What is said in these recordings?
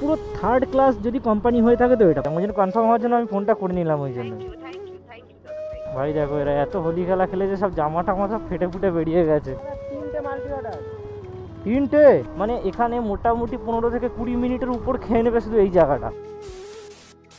পুরো third class যদি company হয়ে থাকে তো এটা ওই জন্য কনফার্ম হওয়ার জন্য আমি ফোনটা করে নিলাম ওই জন্য। ভাই দেখো এরা এত হোলি খেলা খেলেছে, সব জামা টামা সব ফেটে ফুটে বেরিয়ে গেছে। তিনটে মানে এখানে মোটামুটি 15 থেকে 20 মিনিটের উপর খেয়ে নেবে শুধু এই জায়গাটা।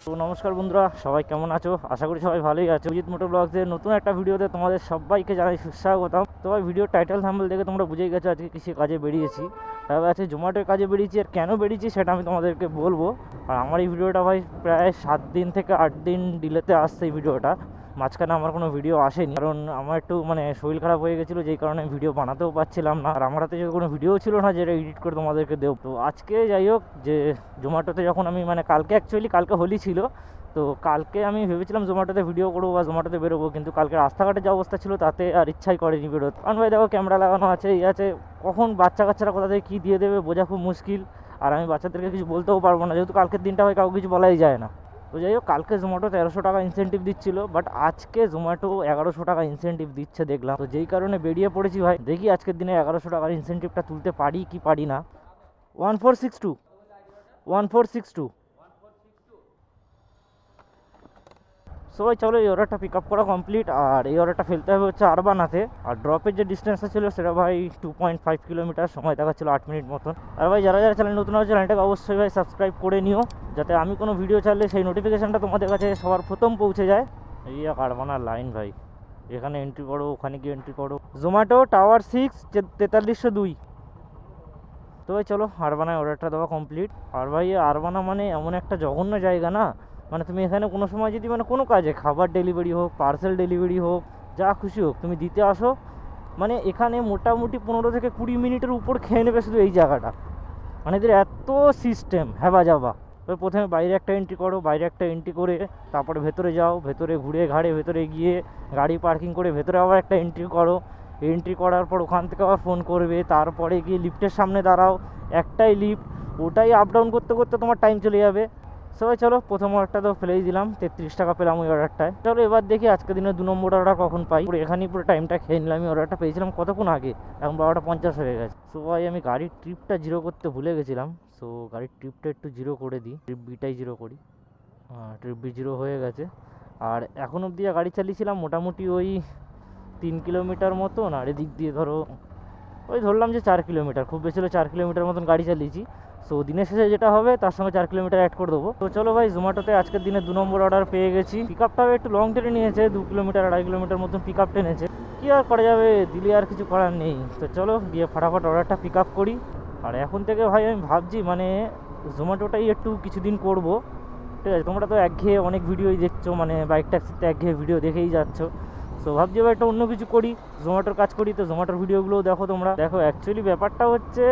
তো নমস্কার বন্ধুরা, সবাই কেমন আছো? আশা করি সবাই ভালোই আছো। অজিত মোটর ব্লগসের নতুন একটা ভিডিওতে তোমাদের সবাইকে জানাই সুস্বাগতম। তো ভাই ভিডিও টাইটেল থাম্বনেল দেখে তোমরা বুঝেই গেছো আজকে কিসে কাজে বেরিয়েছি। তবে আজকে জোম্যাটোর কাজে বেরিয়েছি, আর কেন বেরিয়েছি সেটা আমি তোমাদেরকে বলবো। আর আমার এই ভিডিওটা ভাই প্রায় 7 দিন থেকে 8 দিন ডিলেতে আসছে এই ভিডিওটা। মাঝখানে আমার কোনো ভিডিও আসেনি, কারণ আমার একটু মানে শরীর খারাপ হয়ে গেছিলো, যেই কারণে ভিডিও বানাতেও পারছিলাম না। আর আমার হাতে কোনো ভিডিও ছিল না যেটা এডিট করে তোমাদেরকে দেবো। তো আজকে যাই হোক, যে জোম্যাটোতে যখন আমি মানে কালকে হোলি ছিল, তো কালকে আমি ভেবেছিলাম জোম্যাটোতে ভিডিও করবো বা জোম্যাটোতে বেরোবো, কিন্তু কালকে রাস্তাঘাটে যা অবস্থা ছিল তাতে আর ইচ্ছাই করেনি বেরোতে। কারণ ভাই দেখো ক্যামেরা লাগানো আছে, এই আছে, কখন কাচ্চারা কোথা থেকে কী দিয়ে দেবে বোঝা খুব মুশকিল। আর আমি বাচ্চাদেরকে কিছু বলতেও পারবো না, যেহেতু কালকের দিনটা হয় কাউকে কিছু বলাই যায় না। তো যাই হোক, কালকে জোম্যাটো 1300 টাকা ইনসেন্টিভ দিচ্ছিল, বাট আজকে জোম্যাটো 1100 টাকা ইনসেন্টিভ দিচ্ছে দেখলাম। তো যেই কারণে বেরিয়ে পড়েছি ভাই, দেখি আজকের দিনে 1100 টাকার ইনসেন্টিভটা তুলতে পারি কি পারি না। 1462 সবাই চলো, এই অর্ডারটা পিক আপ করা কমপ্লিট। আর এই অর্ডারটা ফেলতে হবে হচ্ছে আরবানাতে। আর ড্রপের যে ডিস্টেন্সটা ছিল সেটা ভাই 2.5 কিলোমিটার, সময় দেখাচ্ছিল 8 মিনিট মতন। আর ভাই যারা চ্যানেল নতুন আছে চ্যানেলটাকে অবশ্যই ভাই সাবস্ক্রাইব করে নিও, যাতে আমি কোনো ভিডিও চাইলে সেই নোটিফিকেশানটা তোমাদের কাছে সবার প্রথম পৌঁছে যায়। এই এক আরবানার লাইন ভাই, এখানে এন্ট্রি করো, ওখানে গিয়ে এন্ট্রি করো। জোম্যাটো টাওয়ার 6 4302। তো ভাই চলো, আরবানায় অর্ডারটা দেওয়া কমপ্লিট। আর ভাই আরবানা মানে এমন একটা জঘন্য জায়গা না, মানে তুমি এখানে কোনো সময় যদি মানে কোনো কাজে খাবার ডেলিভারি হোক, পার্সেল ডেলিভারি হোক, যা খুশি হোক তুমি দিতে আসো, মানে এখানে মোটামুটি 15 থেকে 20 মিনিটের উপর খেয়ে নেবে শুধু এই জায়গাটা। মানে এদের এত সিস্টেম হ্যাবা যাবা। তো প্রথমে বাইরে একটা এন্ট্রি করো, বাইরে একটা এন্ট্রি করে তারপরে ভেতরে যাও, ভেতরে ঘুরে ঘাড়ে ভেতরে গিয়ে গাড়ি পার্কিং করে ভেতরে আবার একটা এন্ট্রি করো। এন্ট্রি করার পর ওখান থেকে আবার ফোন করবে, তারপরে গিয়ে লিফটের সামনে দাঁড়াও, একটাই লিফট, ওটাই আপ ডাউন করতে করতে তোমার টাইম চলে যাবে। সবাই চলো, প্রথম অর্ডারটা তো ফেলেই দিলাম, 33 টাকা পেলাম ওই অর্ডারটায়। চলো এবার দেখি আজকে দিনে 2 নম্বর অর্ডার কখন পাই। পুরো এখানেই পুরো টাইমটা খেয়ে নিলাম। আমি অর্ডারটা পেয়েছিলাম কতক্ষণ আগে, এখন 12:50 হয়ে গেছে। সো ভাই আমি গাড়ির ট্রিপটা জিরো করতে ভুলে গেছিলাম, সো গাড়ির ট্রিপটা একটু জিরো করে দিই, ট্রিপ বিটাই জিরো করি। ট্রিপ বি জিরো হয়ে গেছে। আর এখন অবধি গাড়ি চালিয়েছিলাম মোটামুটি ওই 3 কিলোমিটার মতন, আর এদিক দিয়ে ধরো ওই ধরলাম যে 4 কিলোমিটার, খুব বেশি হলে 4 কিলোমিটার মতন গাড়ি চালিয়েছি। সো দিনের শেষে যেটা হবে তার সঙ্গে 4 কিলোমিটার অ্যাড করে দেবো। তো চলো ভাই, জোম্যাটোতে আজকের দিনে 2 নম্বর অর্ডার পেয়ে গেছি। পিক আপটাও একটু লং টেনে নিয়েছে, 2 কিলোমিটার 2.5 কিলোমিটার মতন পিক আপ টেনেছে। কী আর করা যাবে, দিলে আর কিছু করার নেই। তো চলো গিয়ে ফাটাফাট অর্ডারটা পিক আপ করি। আর এখন থেকে ভাই আমি ভাবছি মানে জোম্যাটোটাই একটু কিছুদিন করব, ঠিক আছে? তোমরা তো একঘেয়ে অনেক ভিডিওই দেখছো, মানে বাইক ট্যাক্সিতে একঘেয়ে ভিডিও দেখেই যাচ্ছ। সো ভাবছি এবার একটা অন্য কিছু করি, জোম্যাটোর কাজ করি। তো জোম্যাটোর ভিডিওগুলোও দেখো তোমরা। দেখো অ্যাকচুয়ালি ব্যাপারটা হচ্ছে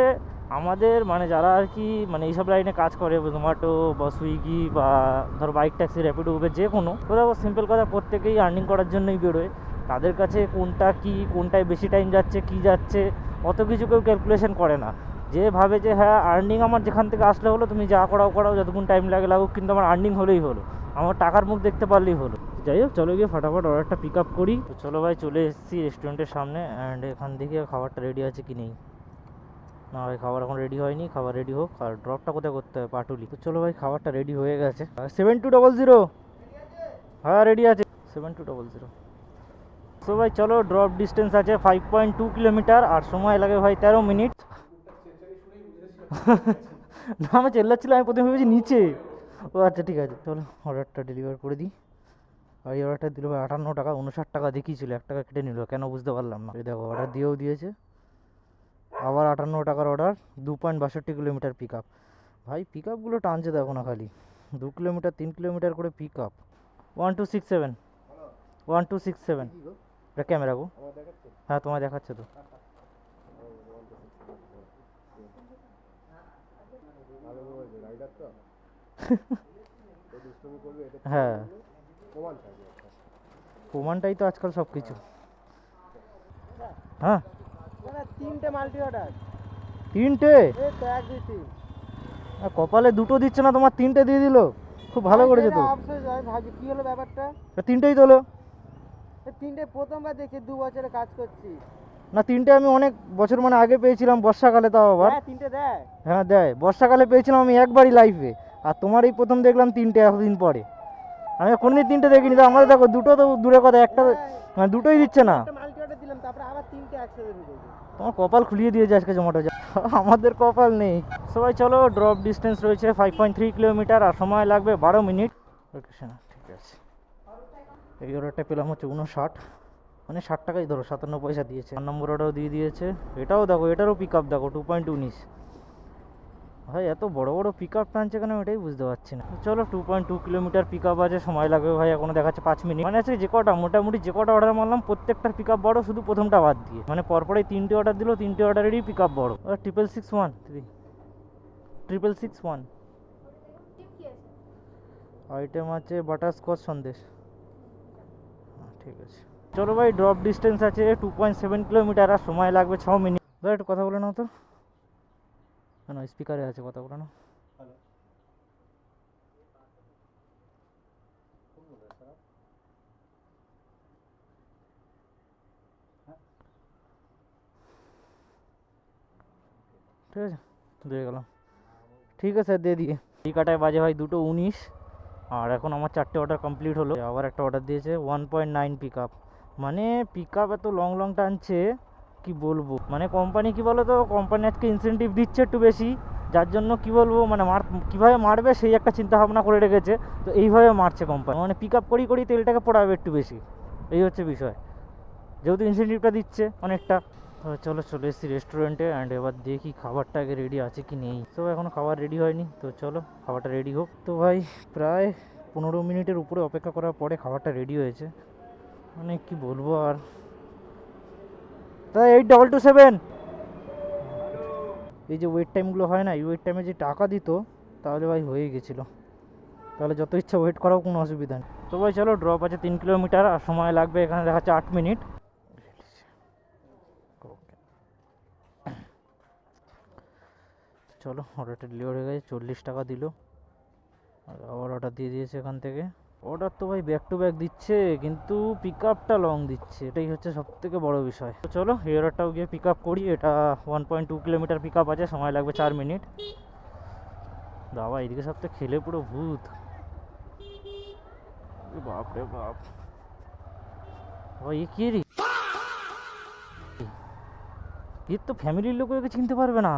আমাদের মানে যারা আর কি মানে এইসব লাইনে কাজ করে, জোম্যাটো বা সুইগি বা ধরো বাইক ট্যাক্সি, র্যাপিডো, উবের, যে কোনো কোথাও, সিম্পল কথা, প্রত্যেকেই আর্নিং করার জন্যই বেরোয়। তাদের কাছে কোনটা কি, কোনটায় বেশি টাইম যাচ্ছে, কি যাচ্ছে, অত কিছু কেউ ক্যালকুলেশন করে না। যে ভাবে যে হ্যাঁ আর্নিং আমার যেখান থেকে আসলে হলো, তুমি যা করাও, যতক্ষণ টাইম লাগুক, কিন্তু আমার আর্নিং হলেই হলো, আমার টাকার মুখ দেখতে পারলেই হলো। যাই হোক, চলো গিয়ে ফাটাফাট অর্ডারটা পিক আপ করি। তো চলো ভাই, চলে এসেছি রেস্টুরেন্টের সামনে। অ্যান্ড এখান থেকে খাবারটা রেডি আছে কি নেই, না ভাই খাবার এখন রেডি হয়নি, খাবার রেডি হোক। আর ড্রপটা কোথায় করতে হবে? পাটুলি। তো চলো ভাই, খাবারটা রেডি হয়ে গেছে। 7200, হ্যাঁ রেডি আছে 7200। তো ভাই চলো, ড্রপ ডিস্টেন্স আছে 5.2 কিলোমিটার, আর সময় লাগে ভাই 13 মিনিট। না আমি চেল্লাচ্ছিলাম, আমি প্রথমে ভেবেছি নিচে। ও আচ্ছা ঠিক আছে, চলো অর্ডারটা ডেলিভার করে দিই। আর এই অর্ডারটা দিল ভাই 58 টাকা, 59 টাকা দেখিয়েছিল, 1 টাকা কেটে নিল, কেন বুঝতে পারলাম না। এই দেখো অর্ডার দিয়েও দিয়েছে, আবার 58 টাকার অর্ডার, 2.62 কিলোমিটার পিক আপ। ভাই পিক আপগুলো টানছে দেখো না, খালি 2 কিলোমিটার 3 কিলোমিটার করে পিক আপ। 1267, 1267। এটা ক্যামেরা গো, হ্যাঁ তোমায় দেখাচ্ছে তো। হ্যাঁ প্রমাণটাই তো আজকাল সব কিছু। হ্যাঁ 3টে মাল্টি অর্ডার, 3টে, এই তো 1 2 3। কপালে 2টো দিচ্ছে না, তোমার 3টে দিয়ে দিল, খুব ভালো করেছে তো। আফসোস হয়, ভাবছি কি হলো ব্যাপারটা। 3টেই তোলো। 3টে প্রথমবার দেখি, 2 বছরে কাজ করছি। না 3টে আমি অনেক বছর মানে আগে পেয়েছিলাম বর্ষাকালে, তাও আবার হ্যাঁ 3টে দেয়। হ্যাঁ দেয়, বর্ষাকালে পেয়েছিলাম আমি একবারই লাইফে। আর তোমার এই প্রথম দেখলাম 3টে এতদিন পরে। আমি কোনোদিন 3টে দেখিনি, তো আমাদের দেখো দুটো তো দূরে কথা, একটা মানে দুটোই দিচ্ছে না। একটা মাল্টি অর্ডার দিলাম, তারপরে আবার 3টে একসাথে ঢুকেছে। তোমার কপাল খুলিয়ে দিয়েছে আজকে জোম্যাটো, আমাদের কপাল নেই। সবাই চলো, ড্রপ ডিস্টেন্স রয়েছে 5.3 কিলোমিটার আর সময় লাগবে 12 মিনিট। লোকেশন ঠিক আছে। এই অর্ডারটা পেলাম হচ্ছে 59, মানে 60 টাকাই ধরো, 57 পয়সা দিয়েছে। 4 নম্বর অর্ডারও দিয়ে দিয়েছে। এটাও দেখো, এটারও পিক আপ দেখো 2.19। ভাই এত বড় বড় পিক আপ টানছে কেন এটাই বুঝতে পারছি না। চলো 2.2 কিলোমিটার পিক আপ আছে, সময় লাগবে ভাই এখনো দেখাচ্ছে 5 মিনিট। মানে আছে যে কটা মোটামুটি যে কটা অর্ডার মারলাম প্রত্যেকটার পিক আপ বড়, শুধু প্রথমটা বাদ দিয়ে। মানে পরপরই 3টে অর্ডার দিল, 3টে অর্ডারেরই পিক আপ বড়। 6661 6661 আইটেম আছে বাটারস্কচ সন্দেশ। ঠিক আছে চলো ভাই, ড্রপ ডিস্টেন্স আছে 2.7 কিলোমিটার আর সময় লাগবে 6 মিনিট। দাদা একটু কথা বলে নাও তো, কেন স্পিকারে আছে, কথা বলে নাও। ঠিক আছে দিয়ে গেলাম, ঠিক আছে দিয়ে দিয়ে। এই কাটায় বাজে ভাই 2:19 আর এখন আমার 4টে অর্ডার কমপ্লিট হলো। আবার একটা অর্ডার দিয়েছে 1.9 পিক আপ। মানে পিক আপ এত লং লং টানছে কি বলবো। মানে কোম্পানি কি বলো তো, কোম্পানি আজকে ইনসেন্টিভ দিচ্ছে একটু বেশি, যার জন্য কি বলবো মানে কীভাবে মারবে সেই একটা চিন্তা ভাবনা করে রেখেছে। তো এইভাবে মারছে কোম্পানি, মানে পিক আপ করি তেলটাকে পড়াবে একটু বেশি, এই হচ্ছে বিষয়। যেহেতু ইনসেন্টিভটা দিচ্ছে অনেকটা। তো চলো চলে এসেছি রেস্টুরেন্টে, অ্যান্ড এবার দেখি খাবারটা আগে রেডি আছে কি নেই। তো এখনও খাবার রেডি হয়নি, তো চলো খাবারটা রেডি হোক। তো ভাই প্রায় 15 মিনিটের উপরে অপেক্ষা করার পরে খাবারটা রেডি হয়েছে। মানে কি বলবো আর। তা 8227 এই যে ওয়েট টাইমগুলো হয় না, এই ওয়েট টাইমে যে টাকা দিত তাহলে ভাই হয়ে গেছিলো, তাহলে যত ইচ্ছা ওয়েট করাও কোনো অসুবিধা নেই। তো ভাই চলো, ড্রপ আছে 3 কিলোমিটার আর সময় লাগবে এখানে দেখাচ্ছে 8 মিনিট। চলো অর্ডারটা ডেলিভার হয়ে গেছে, 40 টাকা দিল। আর আবার অর্ডার দিয়ে দিয়েছে এখান থেকে। অর্ডার তো ভাই ব্যাক টু ব্যাক দিচ্ছে, কিন্তু পিক আপটা লং দিচ্ছে, এটাই হচ্ছে সব থেকে বড় বিষয়। তো চলো এই অর্ডারটাও গিয়ে পিক আপ করি। এটা 1.2 কিলোমিটার পিক আপ আছে, সময় লাগবে 4 মিনিট। বাবা এদিকে সব তো খেলে পুরো ভূত, বাপ রে বাপ। এ কি রে, এর তো ফ্যামিলির লোক একে চিনতে পারবে না।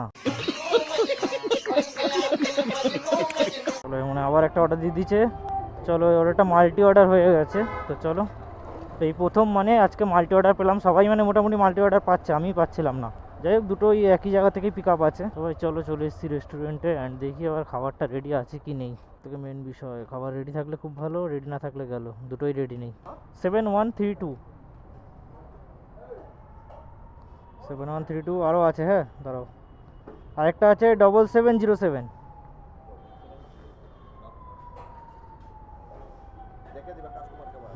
চলো মানে আবার একটা অর্ডার দিয়ে দিচ্ছে। চলো অর্ডারটা মাল্টি অর্ডার হয়ে গেছে। তো চলো, এই প্রথম মানে আজকে মাল্টি অর্ডার পেলাম। সবাই মানে মোটামুটি মাল্টি অর্ডার পাচ্ছে, আমি পাচ্ছিলাম না। যাই হোক দুটোই একই জায়গা থেকে পিক আপ আছে। সবাই চলো চলে এসেছি রেস্টুরেন্টে, অ্যান্ড দেখি আবার খাবারটা রেডি আছে কি নেই। থেকে মেন বিষয়, খাবার রেডি থাকলে খুব ভালো, রেডি না থাকলে গেল, দুটোই রেডি নেই। 7132 7132 আরও আছে, হ্যাঁ দাঁড়াও, আরেকটা আছে 7707।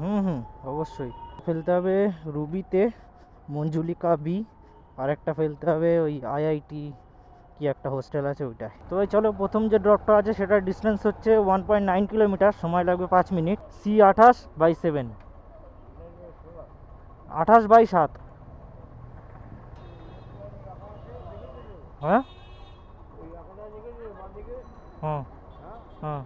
হুম অবশ্যই। ফেলতে হবে রুবিতে মঞ্জুলিকা বি, আর একটা ফেলতে হবে ওই আইআইটি কি একটা হোস্টেল আছে ওইটায়। তো ওই চলো, প্রথম যে ড্রপটা আছে সেটার ডিস্টেন্স হচ্ছে 1.9 কিলোমিটার, সময় লাগবে 5 মিনিট। C28/7 28/7। হ্যাঁ হ্যাঁ হ্যাঁ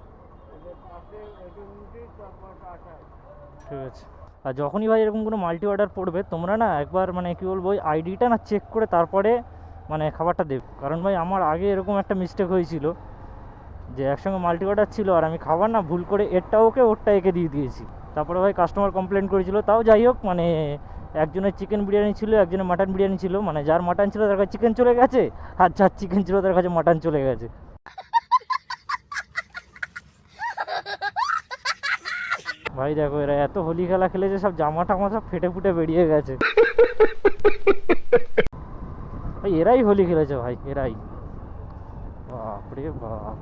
ঠিক আছে। আর যখনই ভাই এরকম কোনো মাল্টি অর্ডার পড়বে তোমরা না একবার মানে কী বলবো, ওই আইডিটা না চেক করে তারপরে মানে খাবারটা দেবে। কারণ ভাই আমার আগে এরকম একটা মিস্টেক হয়েছিল যে একসঙ্গে মাল্টি অর্ডার ছিল, আর আমি খাবার না ভুল করে এরটা ওকে ওরটা একে দিয়ে দিয়েছি। তারপরে ভাই কাস্টমার কমপ্লেন করেছিল। তাও যাই হোক, মানে একজনের চিকেন বিরিয়ানি ছিল, একজনের মাটন বিরিয়ানি ছিল। মানে যার মাটন ছিল তার কাছে চিকেন চলে গেছে, আর যার চিকেন ছিল তার কাছে মাটন চলে গেছে। ভাই দেখো এরা এত হোলি খেলা খেলেছে, সব জামা টামা সব ফেটে ফুটে বেরিয়ে গেছে। ভাই এরাই হোলি খেলেছে ভাই, এরাই, বাপরে বাপ।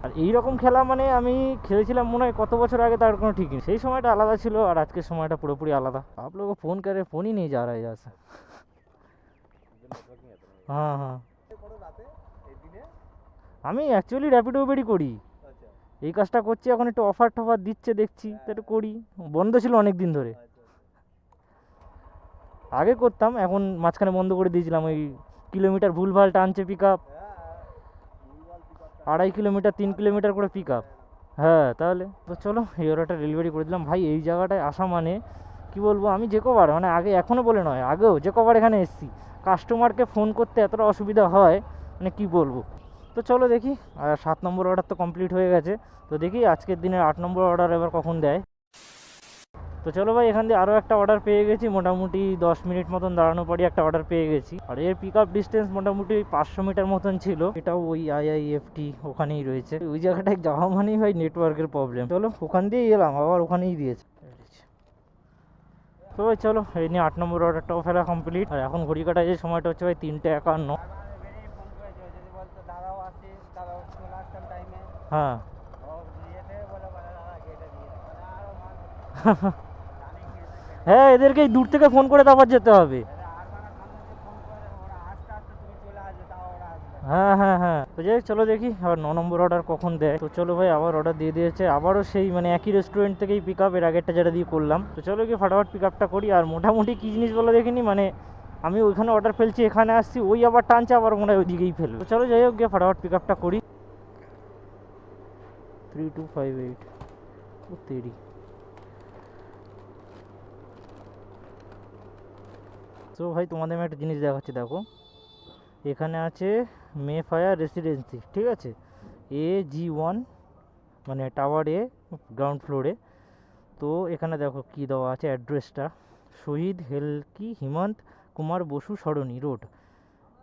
আর এইরকম খেলা মানে আমি খেলেছিলাম মনে হয় কত বছর আগে, তার কোনো ঠিক নেই। সেই সময়টা আলাদা ছিল আর আজকের সময়টা পুরোপুরি আলাদা। आप लोगों को फोन करे, फोन ही नहीं जा रहा है यहाँ से। हाँ हाँ আমি অ্যাকচুয়ালি র্যাপিডো উবেরই করি। এই কাজটা করছি এখন, একটু অফার টফার দিচ্ছে দেখছি তো একটু করি, বন্ধ ছিল অনেক দিন ধরে। আগে করতাম, এখন মাঝখানে বন্ধ করে দিয়েছিলাম। ওই কিলোমিটার ভুলভাল টানছে পিক আপ, 2.5 কিলোমিটার 3 কিলোমিটার করে পিক আপ। হ্যাঁ তাহলে তো চলো এই ওর একটা ডেলিভারি করে দিলাম। ভাই এই জায়গাটায় আসা মানে কি বলবো, আমি যে কবার মানে আগে এখনও বলে নয়, আগেও যে কবার এখানে এসেছি কাস্টমারকে ফোন করতে এতটা অসুবিধা হয় মানে কি বলবো। তো চলো দেখি, আর 7 নম্বর অর্ডার তো কমপ্লিট হয়ে গেছে। তো দেখি আজকের দিনের 8 নম্বর অর্ডার এবার কখন দেয়। তো চলো ভাই, এখান দিয়ে আরও একটা অর্ডার পেয়ে গেছি, মোটামুটি 10 মিনিট মতন দাঁড়ানো পরই একটা অর্ডার পেয়ে গেছি। আর এর পিক আপ ডিস্টেন্স মোটামুটি 500 মিটার মতন ছিল। এটাও ওই আইআইএফটি ওখানেই রয়েছে। ওই জায়গাটায় যাওয়া মানেই ভাই নেটওয়ার্কের প্রবলেম। চলো ওখান দিয়েই এলাম, আবার ওখানেই দিয়েছে। তো ভাই চলো, এই নিয়ে 8 নম্বর অর্ডারটাও ফেলা কমপ্লিট। আর এখন ঘড়ি কাটায় যে সময়টা হচ্ছে ভাই 3:51। বেরিয়ে ফোন করেছে, যদি বলতো দাদাও আসে, দাদাও চলে আসতাম টাইমে। হ্যাঁ ও ইয়েতে বলে দাদা গেটে দিয়ে দাও। আরও মানুষ জানে কি এসে হ্যাঁ, এদেরকে দূর থেকে ফোন করে তারপর যেতে হবে। আর মানে মানুষকে ফোন করে ওরা আস্তে আস্তে তুমি চলে আসবে, তাও ওরা আসবে। হ্যাঁ হ্যাঁ হ্যাঁ, তো যাই হোক, চলো দেখি আবার 9 নম্বর অর্ডার কখন দেয়। তো চলো ভাই, আবার অর্ডার দিয়ে দিয়েছে, আবারও সেই মানে একই রেস্টুরেন্ট থেকেই পিক আপ, এর আগেরটা যেটা দিয়ে করলাম। তো চলো গিয়ে ফাটাফাট পিক আপটা করি। আর মোটামুটি কী জিনিস বলো দেখিনি, মানে আমি ওইখানে অর্ডার ফেলছি, এখানে আসছি, ওই আবার টানছে, আবার মনে হয় ওইদিকেই ফেলবে। তো চলো যাই হোক, গিয়ে ফাটাফাট পিক আপটা করি। 3258 ও তেরি। তো ভাই তোমাদের আমি একটা জিনিস দেখাচ্ছি, দেখো এখানে আছে মেফায়ার রেসিডেন্সি, ঠিক আছে, AG1, মানে টাওয়ার এ, গ্রাউন্ড ফ্লোরে। তো এখানে দেখো কি দেওয়া আছে অ্যাড্রেসটা, শহীদ হেলকি হিমন্ত কুমার বসু সরণি রোড,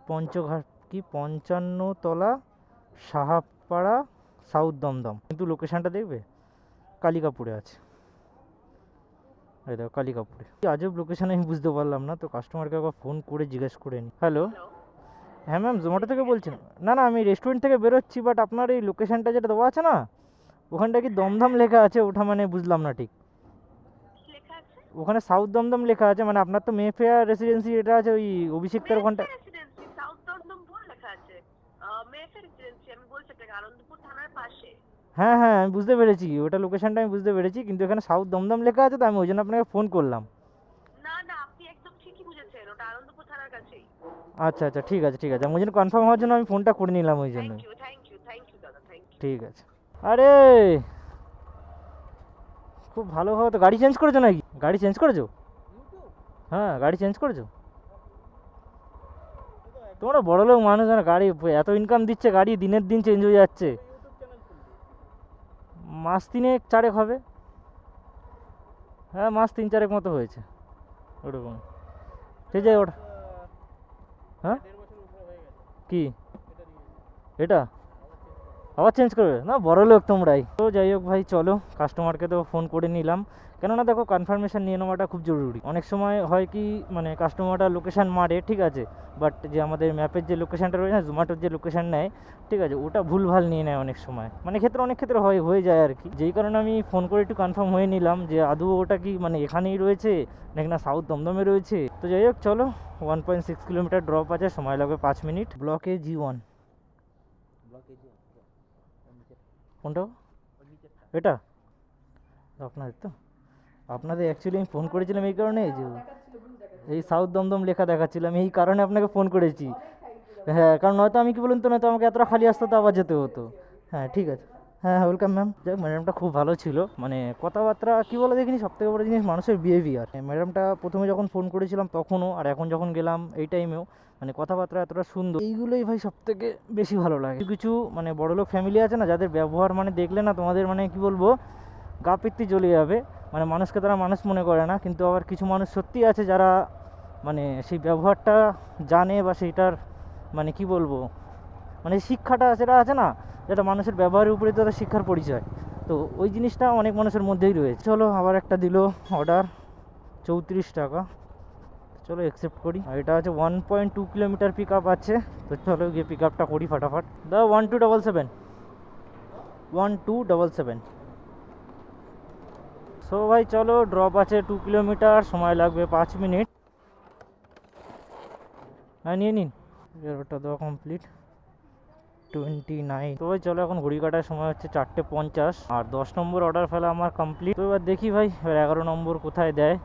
পঞ্চঘাট কি 55 তলা, সাহাপাড়া, সাউথ দমদম। কিন্তু লোকেশানটা দেখবে কালিকাপুরে আছে। এই দেখো কালিকাপুরে, কি আজব লোকেশান আমি বুঝতে পারলাম না। তো কাস্টমারকে একবার ফোন করে জিজ্ঞেস করে নি। হ্যালো, হ্যাঁ ম্যাম জোম্যাটো থেকে বলছেন? না না, আমি রেস্টুরেন্ট থেকে বেরোচ্ছি, বাট আপনার এই লোকেশানটা যেটা দেওয়া আছে না, ওখানটা কি দমদম লেখা আছে, ওটা মানে বুঝলাম না ঠিক। লেখা আছে ওখানে সাউথ দমদম লেখা আছে, মানে আপনার তো মেফেয়ার রেসিডেন্সি এটা আছে ওই অভিষেকটার ওখানটা। মেফেয়ার রেসিডেন্সি সাউথ দমদম ভুল লেখা আছে। মেফেয়ার রেসিডেন্সি আমি বলছি আপনাকে আনন্দপুর থানার পাশে। হ্যাঁ হ্যাঁ, আমি বুঝতে পেরেছি ওটা লোকেশানটা, আমি বুঝতে পেরেছি, কিন্তু এখানে সাউথ দমদম লেখা আছে, তো আমি ওই জন্য আপনাকে ফোন করলাম। না না, আপনি একদম ঠিকই বুঝেছেন, ওটা আনন্দপুর থানার কাছেই। আচ্ছা আচ্ছা, ঠিক আছে ঠিক আছে, আমি ওই জন্য কনফার্ম হওয়ার জন্য আমি ফোনটা করে নিলাম ওই জন্য। Thank you thank you thank you দাদা, থ্যাংক ইউ। ঠিক আছে। আরে খুব ভালো হবে তো। গাড়ি চেঞ্জ করেছো নাকি? গাড়ি চেঞ্জ করেছো? হ্যাঁ গাড়ি চেঞ্জ করেছো? তোমরা বড়লোক মানুষ, না গাড়ি এত ইনকাম দিচ্ছে, গাড়ি দিনের দিন চেঞ্জ হয়ে যাচ্ছে। মাস 3-4 হবে। হ্যাঁ মাস 3-4 মতো হয়েছে ওরকম। ঠিক আছে ওটা। হ্যাঁ কি এটা আবার চেঞ্জ করবে? না বড় লোক তোমরাই। তো যাই হোক ভাই, চলো কাস্টমারকে তো ফোন করে নিলাম, কেননা দেখো কনফার্মেশন নিয়ে নেওয়াটা খুব জরুরি। অনেক সময় হয় কি, মানে কাস্টমারটা লোকেশান মারে ঠিক আছে, বাট যে আমাদের ম্যাপের যে লোকেশানটা রয়েছে না, জোম্যাটোর যে লোকেশান নেয় ঠিক আছে, ওটা ভুলভাল নিয়ে নেয় অনেক সময়, মানে অনেক ক্ষেত্রে হয়ে যায় আর কি। যেই কারণে আমি ফোন করে একটু কনফার্ম হয়ে নিলাম যে আদৌ ওটা কি মানে এখানেই রয়েছে নাকি না সাউথ দমদমে রয়েছে। তো যাই হোক চলো, 1.6 কিলোমিটার ড্রপ আছে, সময় লাগবে 5 মিনিট। ব্লকে G1। কোনটা? এটা আপনাদের তো, আপনাদের অ্যাকচুয়ালি আমি ফোন করেছিলাম এই কারণে যে এই সাউথ দমদম লেখা দেখাচ্ছিলাম, এই কারণে আপনাকে ফোন করেছি। হ্যাঁ কারণ নয়তো আমি কি বলুন তো, নয়তো আমাকে এতটা খালি আসতে হতো, আবার যেতে হতো। হ্যাঁ ঠিক আছে। হ্যাঁ হ্যাঁ, ওয়েলকাম ম্যাম। যাক ম্যাডামটা খুব ভালো ছিল, মানে কথাবার্তা কী বলে দেখিনি, সবথেকে বড় জিনিস মানুষের বিহেভিয়ার। ম্যাডামটা প্রথমে যখন ফোন করেছিলাম তখনও, আর এখন যখন গেলাম এই টাইমেও, মানে কথাবার্তা এতটা সুন্দর, এইগুলোই ভাই সবথেকে বেশি ভালো লাগে। কিছু কিছু মানে বড়লোক ফ্যামিলি আছে না, যাদের ব্যবহার মানে দেখলে না তোমাদের মানে কি বলবো, গা পিত্তি জ্বলে যাবে, মানে মানুষকে তারা মানুষ মনে করে না। কিন্তু আবার কিছু মানুষ সত্যি আছে যারা মানে সেই ব্যবহারটা জানে, বা সেইটার মানে কি বলবো, মানে শিক্ষাটা সেটা আছে না, যেটা মানুষের ব্যবহারের উপরে তাদের শিক্ষার পরিচয়। তো ওই জিনিসটা অনেক মানুষের মধ্যেই রয়েছে। চলো আবার একটা দিল অর্ডার 34 টাকা, চলো অ্যাকসেপ্ট করি। আর এটা আছে 1.2 কিলোমিটার পিক আপ আছে। তো চলো গিয়ে পিক আপটা করি ফাটাফাট। 1277 1277। সো ভাই চলো, ড্রপ আছে 2 কিলোমিটার, সময় লাগবে 5 মিনিট। হ্যাঁ নিয়ে নিন, ওটা দেওয়া কমপ্লিট। 29। তো ভাই চলো, এখন ঘড়ি কাটার সময় হচ্ছে 4:50, আর 10 নম্বর অর্ডার ফেলা আমার কমপ্লিট। তো এবার দেখি ভাই এবার 11 নম্বর কোথায় দেয়।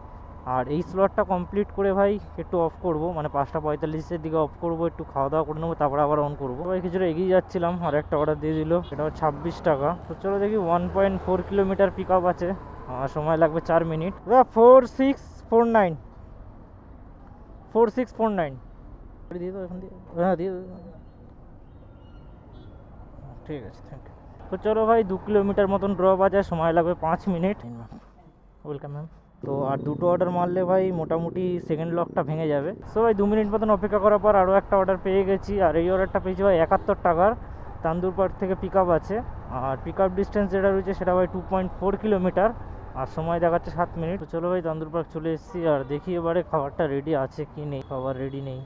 আর এই স্লটটা কমপ্লিট করে ভাই একটু অফ করব, মানে 5:45-এর দিকে অফ করব, একটু খাওয়া দাওয়া করে নেবো, তারপরে আবার অন করবো। ভাই কিছুটা এগিয়ে যাচ্ছিলাম, আর একটা অর্ডার দিয়ে দিল, এটা 26 টাকা। তো চলো দেখি 1.4 কিলোমিটার পিক আপ আছে, সময় লাগবে 4 মিনিট। 4649 4649 দিয়ে দাও এখান দিয়ে, হ্যাঁ দিয়ে দাও। ঠিক আছে, থ্যাংক ইউ। তো চলো ভাই 2 কিলোমিটার মতন ড্রপ আছে, সময় লাগবে 5 মিনিট। Welcome ma'am. তো আর দুটো অর্ডার মারলে ভাই মোটামুটি সেকেন্ড লকটা ভেঙে যাবে। সো ভাই 2 মিনিট মতন অপেক্ষা করার পর আরও একটা অর্ডার পেয়ে গেছি, আর এই অর্ডারটা পেয়েছি ভাই 71 টাকার। তান্দুরপাড় থেকে পিক আপ আছে, আর পিক আপ ডিস্টেন্স যেটা রয়েছে সেটা ভাই 2.4 কিলোমিটার, আর সময় দেখাচ্ছে 7 মিনিট। তো চলো ভাই তান্দুরপাড় চলে এসেছি, আর দেখি এবারে খাবারটা রেডি আছে কি নেই। খাবার রেডি নেই,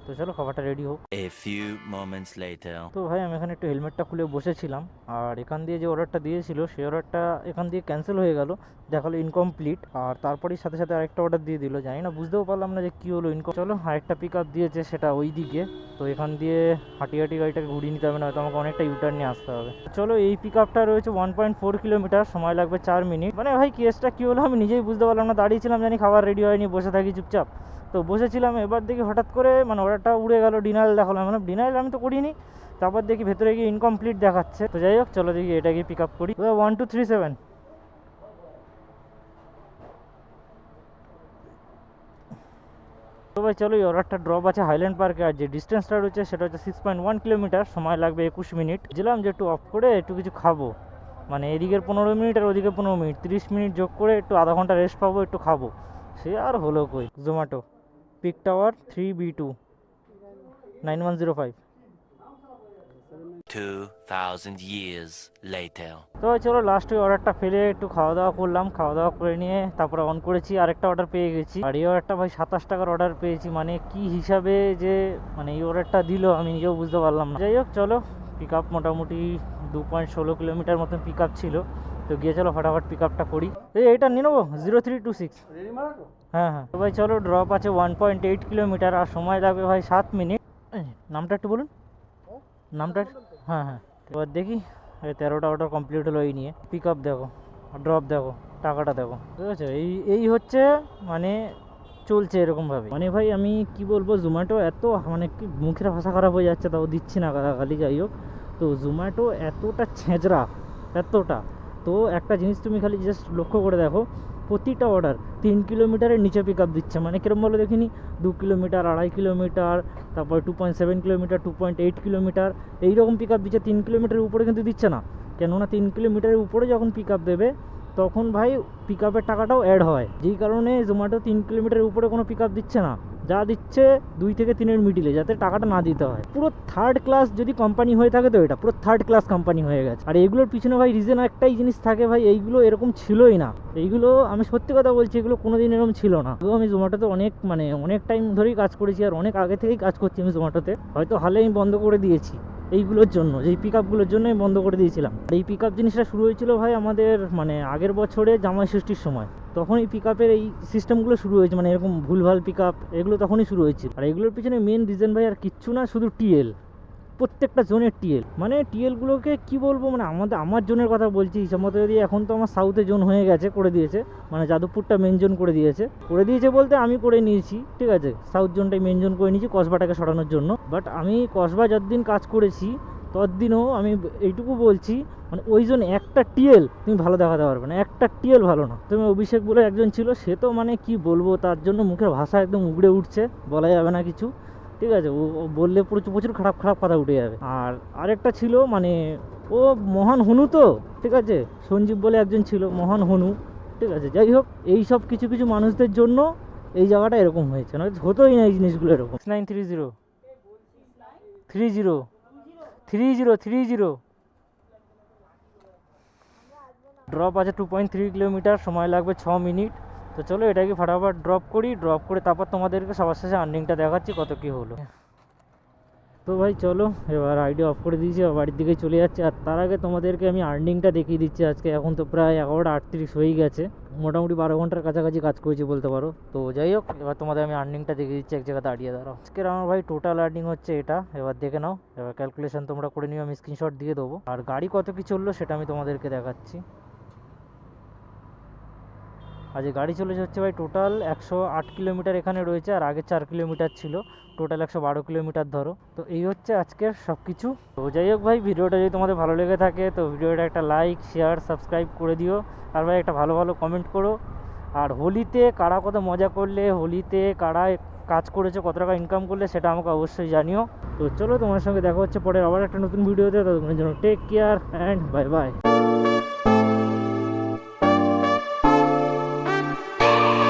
তো চলো খাবারটা রেডি হোক। A few moments later. তো ভাই আমি এখানে একটু হেলমেটটা খুলে বসেছিলাম, আর এখান দিয়ে যে অর্ডারটা দিয়েছিল সেই অর্ডারটা এখান দিয়ে ক্যান্সেল হয়ে গেল, দেখালো ইনকমপ্লিট। আর তারপরেই সাথে সাথে আরেকটা অর্ডার দিয়ে দিল, জানি না, বুঝতেও পারলাম না যে কী হলো ইনকম। চলো আরেকটা পিক আপ দিয়েছে, সেটা ওই দিকে। তো এখান দিয়ে হাঁটি হাঁটি গাড়িটাকে ঘুরিয়ে নিতে হবে, না হয়তো আমাকে অনেকটা ইউটার্ন নিয়ে আসতে হবে। চলো এই পিক আপটা রয়েছে 1.4 কিলোমিটার, সময় লাগবে 4 মিনিট। মানে ভাই কেসটা কী হলো আমি নিজেই বুঝতে পারলাম না, দাঁড়িয়েছিলাম জানি খাবার রেডি হয়নি, বসে থাকি চুপচাপ। তো বসেছিলাম, এবার দেখি হঠাৎ করে মানে অর্ডারটা উড়ে গেল, ডিনাইল দেখালো। মানে ডিনাইল আমি তো করিনি, তারপর দেখি ভেতরে গিয়ে ইনকমপ্লিট দেখাচ্ছে। তো যাই হোক চলো দেখি এটাকে পিক আপ করি। 1237। তো ভাই চলো এই অর্ডারটা ড্রপ আছে হাইল্যান্ড পার্কে, আর যে ডিস্টেন্সটা রয়েছে সেটা হচ্ছে 6.1 কিলোমিটার, সময় লাগবে 21 মিনিট। বুঝলাম যে একটু অফ করে একটু কিছু খাবো, মানে এদিকের 15 মিনিট আর ওদিকে 15 মিনিট, 30 মিনিট যোগ করে একটু আধা ঘন্টা রেস্ট পাবো, একটু খাবো। সে আর হলো কই। Zomato pick tower 3B2 9105। 2000 years later. তো চলো লাস্ট ওই অর্ডারটা ফেলে একটু খাওয়া দাওয়া করলাম, খাওয়া দাওয়া করে নিয়ে তারপরে অন করেছি, আরেকটা অর্ডার পেয়ে গেছি। আর এই অর্ডারটা ভাই 27 টাকার অর্ডার পেয়েছি, মানে কি হিসাবে যে মানে এই অর্ডারটা দিল আমি নিজেও বুঝতে পারলাম না। যাই হোক চলো পিক আপ মোটামুটি 2.16 কিলোমিটার মতন পিক আপ ছিল। তো গিয়ে চলো ফটাফট পিক আপটা করি। এটা নিয়ে নেবো 0326। হ্যাঁ হ্যাঁ। তো ভাই চলো ড্রপ আছে 1.8 কিলোমিটার, আর সময় লাগবে ভাই 7 মিনিট। নামটা একটু বলুন, নামটা। হ্যাঁ হ্যাঁ। এবার দেখি এই 13টা অর্ডার কমপ্লিট হলো, এই নিয়ে পিক আপ দেখো, ড্রপ দেখো, টাকাটা দেখো, ঠিক আছে। এই হচ্ছে মানে চলছে এরকমভাবে। মানে ভাই আমি কি বলবো, জোম্যাটো এত মানে কি মুখের ভাষা খারাপ হয়ে যাচ্ছে, তাও দিচ্ছি না গালাগালি, যাই হোক। তো জোম্যাটো এতটা ছেঁচড়া, এতটা। তো একটা জিনিস তুমি খালি জাস্ট লক্ষ্য করে দেখো, প্রতিটা অর্ডার 3 কিলোমিটারের নিচে পিক আপ দিচ্ছে। মানে কিরম বলো দেখিনি, 2 কিলোমিটার, 2.5 কিলোমিটার, তারপর 2.7 কিলোমিটার, 2.8 কিলোমিটার, এইরকম পিক আপ দিচ্ছে। 3 কিলোমিটারের উপরে কিন্তু দিচ্ছে না, কেননা 3 কিলোমিটারের উপরে যখন পিক আপ দেবে তখন ভাই পিক আপের টাকাটাও অ্যাড হয়, যেই কারণে জোম্যাটো 3 কিলোমিটারের উপরে কোনো পিক আপ দিচ্ছে না, যা দিচ্ছে 2 থেকে 3-এর মিডিলে, যাতে টাকাটা না দিতে হয়। পুরো থার্ড ক্লাস যদি কোম্পানি হয়ে থাকে, তো এটা পুরো থার্ড ক্লাস কোম্পানি হয়ে গেছে। আর এইগুলোর পিছনে ভাই রিজন একটাই জিনিস থাকে ভাই, এইগুলো এরকম ছিলই না। এইগুলো আমি সত্যি কথা বলছি, এগুলো কোনোদিন এরকম ছিল না। তো আমি জোম্যাটোতে অনেক টাইম ধরেই কাজ করেছি, আর অনেক আগে থেকেই কাজ করছি আমি জোম্যাটোতে। হয়তো হালে আমি বন্ধ করে দিয়েছি এইগুলোর জন্য, যেই পিক আপগুলোর জন্য আমি বন্ধ করে দিয়েছিলাম। এই পিক আপ জিনিসটা শুরু হয়েছিল ভাই আমাদের মানে আগের বছরে জামাই ষষ্ঠীর সময়, তখন এই পিক আপের এই সিস্টেমগুলো শুরু হয়েছে, মানে এরকম ভুলভাল পিক আপ এগুলো তখনই শুরু হয়েছিল। আর এগুলোর পিছনে মেন রিজন ভাই আর কিচ্ছু না, শুধু টিএল। প্রত্যেকটা জোনের টিএল, মানে টিএলগুলোকে কি বলবো, মানে আমার জোনের কথা বলছি হিসাব মতো। যদি এখন তো আমার সাউথে জোন হয়ে গেছে, করে দিয়েছে, মানে যাদবপুরটা মেন জোন করে দিয়েছে বলতে আমি করে নিয়েছি, ঠিক আছে। সাউথ জোনটাই মেন জোন করে নিয়েছি কসবাটাকে সরানোর জন্য। বাট আমি কসবা যতদিন কাজ করেছি ততদিনও আমি এইটুকু বলছি, মানে ওই জন্য একটা টিএল তুমি ভালো দেখাতে পারবে না, একটা টিএল ভালো না। তুমি অভিষেক বলে একজন ছিল, সে তো মানে কি বলবো, তার জন্য মুখের ভাষা একদম উগড়ে উঠছে, বলা যাবে না কিছু, ঠিক আছে। ও বললে প্রচুর খারাপ খারাপ কথা উঠে যাবে। আর আরেকটা ছিল মানে ও মহান হনু, তো ঠিক আছে, সঞ্জীব বলে একজন ছিল মহান হনু, ঠিক আছে। যাই হোক, এই সব কিছু কিছু মানুষদের জন্য এই জায়গাটা এরকম হয়েছে, না হতোই না এই জিনিসগুলো এরকম। 6930 30 30 ড্রপ আছে 2.3 কিলোমিটার, সময় লাগবে 6 মিনিট। তো চলো এটাকে ফটাফট ড্রপ করি, ড্রপ করে তারপর তোমাদেরকে সবার শেষে আর্নিংটা দেখাচ্ছি কত কী হলো। তো ভাই চলো এবার আইডি অফ করে দিয়েছি, বাড়ির দিকে চলে যাচ্ছে। আর তার আগে তোমাদেরকে আমি আর্নিংটা দেখিয়ে দিচ্ছি। আজকে এখন তো প্রায় 11:38 হয়ে গেছে, মোটামুটি 12 ঘন্টার কাছাকাছি কাজ করেছি বলতে পারো। তো যাই হোক, এবার তোমাদের আমি আর্নিংটা দেখিয়ে দিচ্ছি এক জায়গায় দাঁড়িয়ে। দাঁড়াও, আজকের আমার ভাই টোটাল আর্নিং হচ্ছে এটা, এবার দেখে নাও, এবার ক্যালকুলেশন তোমরা করে নিও, আমি স্ক্রিনশট দিয়ে দেবো। আর গাড়ি কত কী চললো সেটা আমি তোমাদেরকে দেখাচ্ছি। আর যে গাড়ি চলেছে হচ্ছে ভাই টোটাল 108 কিলোমিটার এখানে রয়েছে, আর আগে 4 কিলোমিটার ছিল, টোটাল 112 কিলোমিটার ধরো। তো এই হচ্ছে আজকের সব কিছু। তো যাই হোক ভাই, ভিডিওটা যদি তোমাদের ভালো লেগে থাকে তো ভিডিওটা একটা লাইক শেয়ার সাবস্ক্রাইব করে দিও, আর ভাই একটা ভালো ভালো কমেন্ট করো। আর হোলিতে কারা কত মজা করলে, হোলিতে কারা কাজ করেছে, কত টাকা ইনকাম করলে, সেটা আমাকে অবশ্যই জানিও। তো চলো, তোমার সঙ্গে দেখা হচ্ছে পরে আবার একটা নতুন ভিডিওতে। ততক্ষণের জন্য take care and bye by.